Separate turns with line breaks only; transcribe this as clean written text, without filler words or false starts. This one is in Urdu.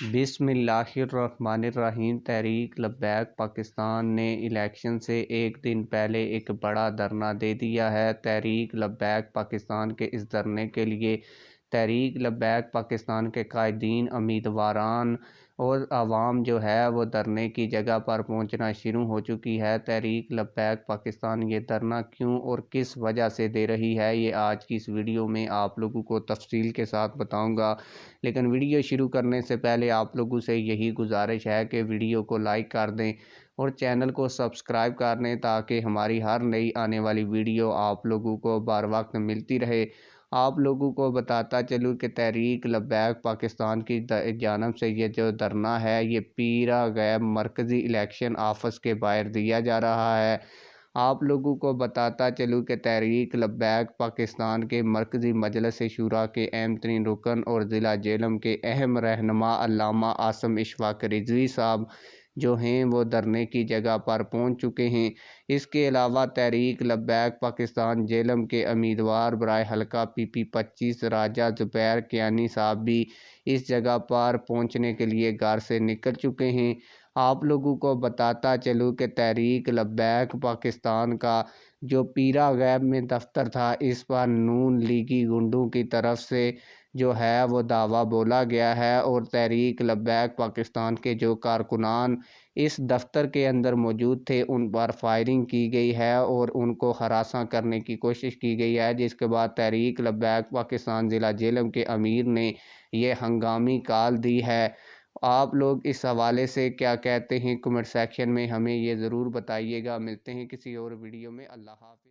بسم اللہ الرحمن الرحیم۔ تحریک لبیک پاکستان نے الیکشن سے ایک دن پہلے ایک بڑا دھرنا دے دیا ہے۔ تحریک لبیک پاکستان کے اس دھرنے کے لیے تحریک لبیک پاکستان کے قائدین، امیدواران اور عوام جو ہے وہ دھرنے کی جگہ پر پہنچنا شروع ہو چکی ہے۔ تحریک لبیک پاکستان یہ دھرنا کیوں اور کس وجہ سے دے رہی ہے، یہ آج کی اس ویڈیو میں آپ لوگوں کو تفصیل کے ساتھ بتاؤں گا۔ لیکن ویڈیو شروع کرنے سے پہلے آپ لوگوں سے یہی گزارش ہے کہ ویڈیو کو لائک کر دیں اور چینل کو سبسکرائب کر دیں تاکہ ہماری ہر نئی آنے والی ویڈیو آپ لوگوں کو بر وقت ملتی رہے۔ آپ لوگوں کو بتاتا چلوں کہ تحریک لبیک پاکستان کی جانب سے یہ جو دھرنا ہے یہ پیرا گیب مرکزی الیکشن آفس کے باہر دیا جا رہا ہے۔ آپ لوگوں کو بتاتا چلوں کہ تحریک لبیک پاکستان کے مرکزی مجلس شورا کے اہم ترین رکن اور ضلع جہلم کے اہم رہنما علامہ عاصم اشفاق رضوی صاحب جو ہیں وہ دھرنے کی جگہ پر پہنچ چکے ہیں۔ اس کے علاوہ تحریک لبیک پاکستان جہلم کے امیدوار برائے حلقہ پی پی 25 راجہ زبیر کیانی صاحب بھی اس جگہ پر پہنچنے کے لیے گھر سے نکل چکے ہیں۔ آپ لوگوں کو بتاتا چلوں کہ تحریک لبیک پاکستان کا جو پیرا گیب میں دفتر تھا، اس پر نون لیگی گنڈوں کی طرف سے جو ہے وہ دعویٰ بولا گیا ہے اور تحریک لبیک پاکستان کے جو کارکنان اس دفتر کے اندر موجود تھے ان پر فائرنگ کی گئی ہے اور ان کو ہراساں کرنے کی کوشش کی گئی ہے، جس کے بعد تحریک لبیک پاکستان ضلع جہلم کے امیر نے یہ ہنگامی کال دی ہے۔ آپ لوگ اس حوالے سے کیا کہتے ہیں کمنٹ سیکشن میں ہمیں یہ ضرور بتائیے گا۔ ملتے ہیں کسی اور ویڈیو میں۔ اللہ حافظ۔